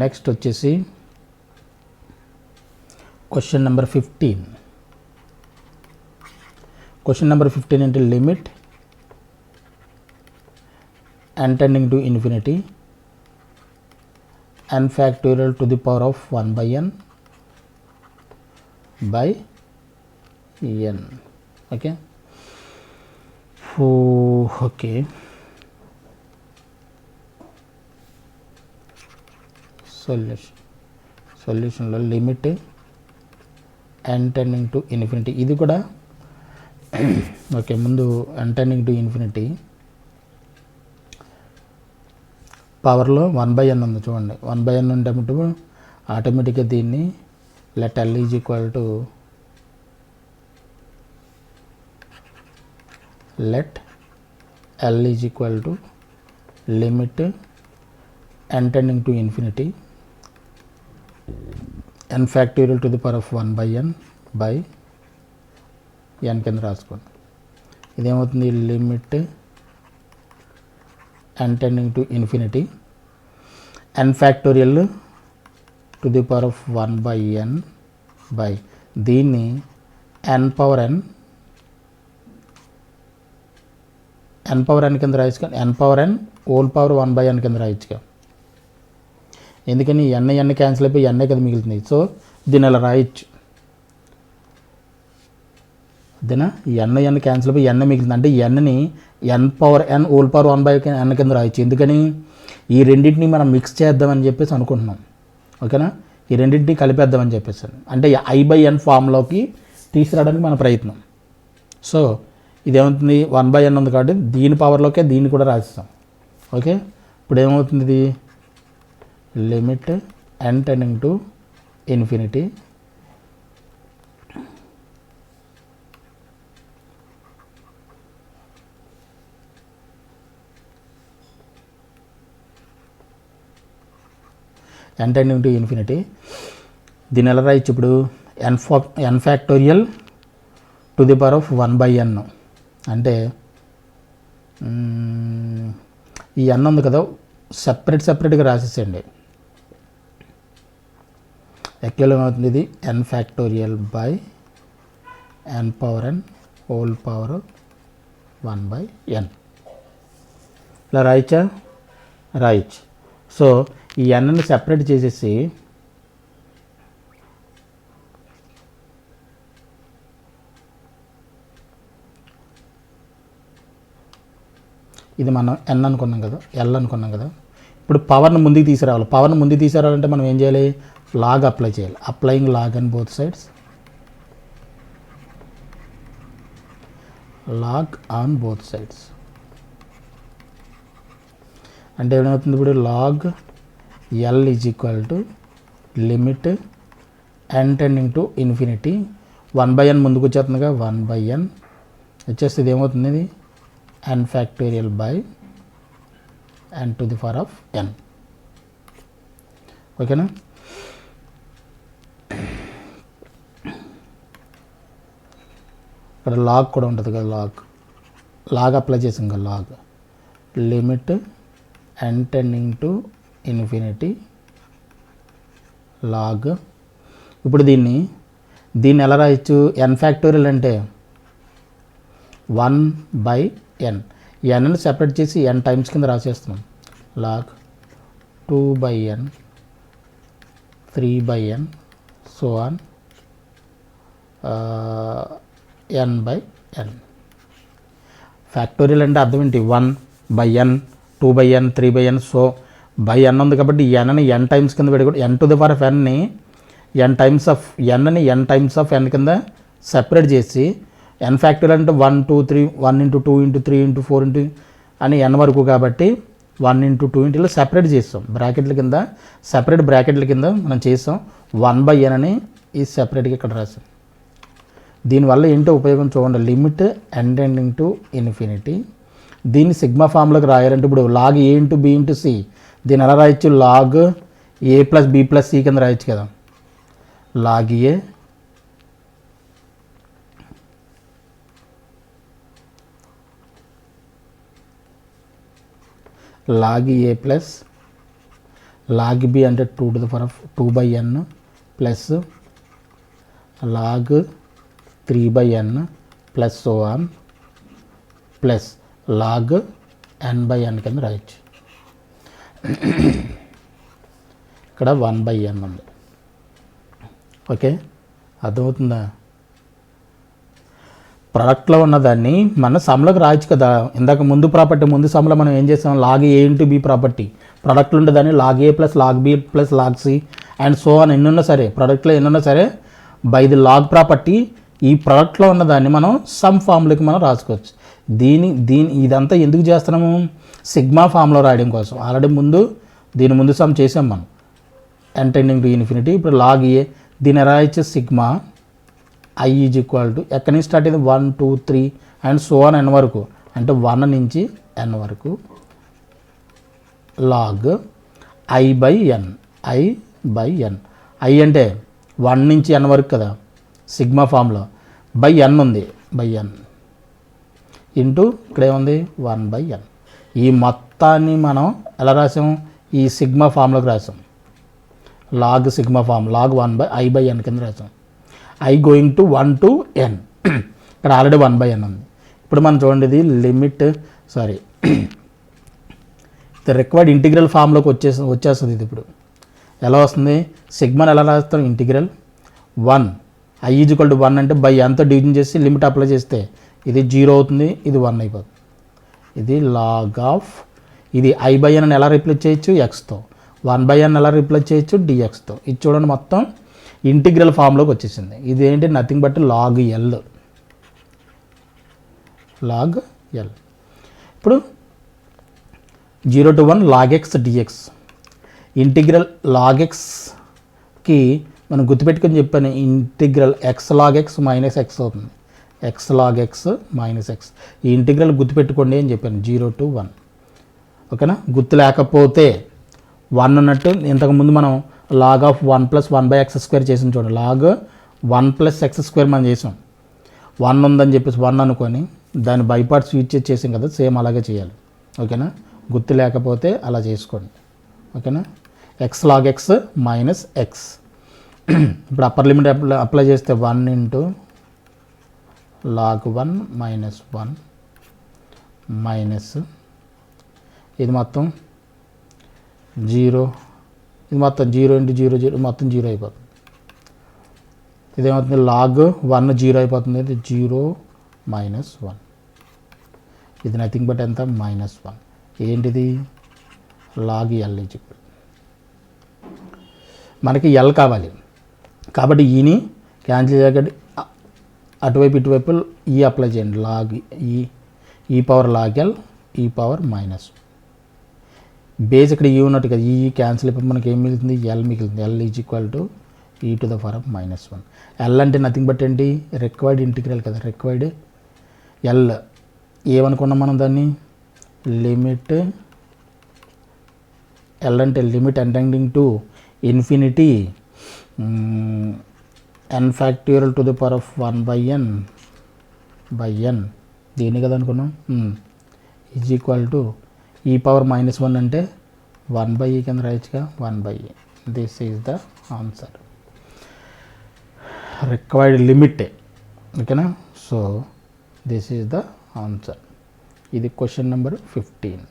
Next వచ్చేసి question number 15. Question number 15 అంటే limit n tending to infinity n factorial to the power of 1 by n by n. Okay. Okay. సొల్యూషన్లో limit n tending to infinity ఇది కూడా okay. ముందు n tending to infinity పవర్లో 1/n ఉంది చూడండి. 1/n ఉంటే ఆటోమేటిక్గా దీన్ని let l is equal to limit n tending to infinity n factorial to the power of 1 by n by n కింద రాసుకోండి. ఇదేమవుతుంది limit n tending to infinity n factorial to the power of 1 by n by దీన్ని n power n కింద రాయించుకోండి. n power n whole power 1 by n కింద రాయించుకో. ఎందుకని n cancel అయిపోయి n కదా మిగులుతుంది. So దీన్ని అలా రాయొచ్చు. అదేనా n క్యాన్సిల్ అయిపోయి n మిగులుతుంది అంటే nని n power n whole power 1 by n కింద రాయొచ్చు. ఎందుకని ఈ రెండింటిని మనం మిక్స్ చేద్దామని చెప్పేసి అనుకుంటున్నాం. ఓకేనా, ఈ రెండింటిని కలిపేద్దామని చెప్పేసి అంటే i/n ఫామ్లోకి తీసుకురావడానికి మన ప్రయత్నం. సో ఇదేమవుతుంది 1/n ఉంది కాబట్టి దీని పవర్లోకే దీన్ని కూడా రాస్తాం. ఓకే, ఇప్పుడు ఏమవుతుంది ఇది limit n tending to infinity n tending to infinity దీన్ని ఎలా రాయొచ్చు ఇప్పుడు n factorial to the power of 1 by n అంటే ఈ n ఉంది కదా సపరేట్గా రాసేసేయండి. యాక్చువల్ ఏమవుతుంది ఇది n factorial by n power n whole power 1 by n ఇలా రాయొచ్చు. సో ఈ nని సెపరేట్ చేసేసి ఇది మనం n అనుకున్నాం కదా, l అనుకున్నాం కదా. ఇప్పుడు పవర్ని ముందుకు తీసుకురావాలి. పవర్ని ముందుకు తీసుకురావాలంటే మనం ఏం చేయాలి, లాగ్ అప్లై చేయాలి. Applying log on both sides, log on both sides అంటే ఏమవుతుంది ఇప్పుడు log l is equal to limit n tending to infinity 1 by n ముందుకు వచ్చేస్తుందిగా 1 by n వచ్చేస్తే ఇది ఏమవుతుంది ఇది n factorial by n to the power of n. ఓకేనా, ఇక్కడ లాగ్ కూడా ఉంటుంది కదా, లాగ్ అప్లై చేసాం కదా, log limit n tending to infinity log. ఇప్పుడు దీన్ని ఎలా రాయొచ్చు, n ఫ్యాక్టోరియల్ అంటే 1 by n, nని సెపరేట్ చేసి n టైమ్స్ కింద రాసేస్తున్నాం. Log 2 by n 3 by n so on n by n. Factorial అంటే అర్థం ఏంటి, 1 by n 2 by n 3 by n so by n ఉంది కాబట్టి nని n టైమ్స్ కింద పెట్టుకుంటే n to the power of nని n టైమ్స్ ఆఫ్ n కింద సెపరేట్ చేసి n ఫ్యాక్టోరియల్ అంటే 1 2 3 1 ఇంటూ 2 ఇంటూ 3 ఇంటూ 4 ఇంటూ అని n వరకు కాబట్టి 1 ఇంటూ 2 ఇంటూ సెపరేట్ చేస్తాం. సెపరేట్ బ్రాకెట్ల కింద మనం చేస్తాం. 1 by n అని ఈ సెపరేట్గా ఇక్కడ రాసాం. దీనివల్ల ఏంటో ఉపయోగం చూడండి, limit n tending to infinity దీన్ని సిగ్మా ఫామ్లోకి రాయాలంటే ఇప్పుడు log A into B into C దీన్ని ఎలా రాయొచ్చు, log A plus B plus C కింద రాయొచ్చు కదా. Log A log A plus log B అంటే 2 to the power of 2/n plus log 3/n plus so on plus log n/n కింద రాయొచ్చు. ఇక్కడ 1/n ఉంది. ఓకే, అర్థమవుతుందా? ప్రోడక్ట్లో ఉన్నదాన్ని మన సమ్లోకి రాయొచ్చు కదా. ఇందాక ముందు ప్రాపర్టీ ముందు సమ్లో మనం ఏం చేసాం, log A into B property. ప్రోడక్ట్లో ఉండేదాన్ని log A plus log B plus log C and so అని ఎన్నున్నా సరే, ప్రోడక్ట్లో ఎన్నున్నా సరే బై ది లాగ్ ప్రాపర్టీ ఈ ప్రోడక్ట్లో ఉన్నదాన్ని మనం సమ్ ఫామ్లోకి మనం రాసుకోవచ్చు. ఇదంతా ఎందుకు చేస్తున్నాము, సిగ్మా ఫామ్లో రాయడం కోసం. ఆల్రెడీ దీని ముందు సమ్ చేసాం మనం, n టెండింగ్ టు ఇన్ఫినిటీ. ఇప్పుడు లాగ్ ఏ దీని ఎలా ఇచ్చే sigma i is equal to ఎక్కడి నుంచి స్టార్ట్ అయింది 1 2 3 అండ్ సో ఆన్ n వరకు, అంటే 1 నుంచి n వరకు లాగ్ i/n. i అంటే 1 నుంచి n వరకు కదా సిగ్మా ఫామ్లో, బై n ఉంది, బై n ఇంటూ ఇక్కడ ఏముంది 1/n. ఈ మొత్తాన్ని మనం ఎలా రాసాం, ఈ సిగ్మా ఫామ్లోకి రాసాం. Log sigma form log 1/i/n కింద రాసాం. i going to 1 to n, ఇక్కడ ఆల్రెడీ 1/n ఉంది. ఇప్పుడు మనం చూడండి, ఇది లిమిట్ రిక్వైర్డ్ ఇంటిగ్రల్ ఫామ్లోకి వచ్చేస్తుంది. ఇది ఇప్పుడు ఎలా వస్తుంది, సిగ్మాని ఎలా రాస్తాం, integral 1 i is equal to 1 అంటే బై ఎంతో డివిజన్ చేసి లిమిట్ అప్లై చేస్తే ఇది 0 అవుతుంది, ఇది 1 అయిపోతుంది. ఇది లాగ్ ఆఫ్, ఇది i/n అని ఎలా రిప్లేస్ చేయొచ్చు, ఎక్స్తో. 1/n ఎలా రిప్లేస్ చేయొచ్చు, dxతో. ఇది చూడండి మొత్తం ఇంటిగ్రల్ ఫామ్లోకి వచ్చేసింది. ఇది ఏంటి, నథింగ్ బట్ లాగ్ ఎల్. ఇప్పుడు 0 to 1 log x dx. Integral log ఎక్స్కి మనం గుర్తుపెట్టుకొని చెప్పాను, integral x log x minus x అవుతుంది. x log x minus x. ఈ ఇంటిగ్రల్ గుర్తుపెట్టుకోండి అని చెప్పాను, 0 to 1. ఓకేనా, గుర్తు లేకపోతే 1 ఉన్నట్టు ఇంతకుముందు మనం లాగ్ ఆఫ్ 1 + 1/x² చేసిన చూడండి, లాగ్ 1 + x² మనం చేసాం. 1 ఉందని చెప్పేసి 1 అనుకొని దాన్ని బైపార్ట్స్ యూజ్ చేసాం కదా, సేమ్ అలాగే చేయాలి. ఓకేనా, గుర్తు లేకపోతే అలా చేసుకోండి. ఓకేనా, x log x minus x. ఇప్పుడు అప్పర్ లిమిట్ అప్లై చేస్తే 1 ఇంటూ లాగ్ 1 మైనస్ 1 మైనస్ ఇది మొత్తం 0, ఇది మొత్తం 0 ఇంటూ 0 0 మొత్తం 0 అయిపోతుంది. ఇదేమవుతుంది, లాగ్ 1 0 అయిపోతుంది, ఇది 0 మైనస్ 1. ఇది నథింగ్ బట్ ఎంత, -1. ఏంటిది, లాగ్ ఎల్ ఈజ్ ఈక్వల్. మనకి ఎల్ కావాలి కాబట్టి ఈని క్యాన్సిల్ చేయకండి, అటువైపు ఇటువైపు ఈ అప్లై చేయండి. లాగ్ ఈ పవర్ లాగ్ ఎల్, ఈ పవర్ -1. బేస్ ఇక్కడ ఈ ఉన్నట్టు కదా, ఈ క్యాన్సిల్ అయిపోయి మనకి ఏం మిగులుతుంది, ఎల్ మిగులుతుంది. L is equal to e⁻⁻1. L అంటే నథింగ్ బట్ ఏంటి, రిక్వైర్డ్ ఇంటిగ్రల్ కదా. రిక్వైర్డ్ ఎల్ ఏమనుకున్నాం మనం దాన్ని, లిమిట్ ఎల్ అంటే limit n tending to infinity n factorial to the power of 1/n దీన్ని కదా అనుకున్నాం. ఈజ్ ఈక్వల్ టు e⁻−1 అంటే 1/e కింద రాయొచ్చుగా, 1/e. This is the answer, required limit. ఓకేనా, so this is the answer. ఇది క్వశ్చన్ నెంబర్ 15.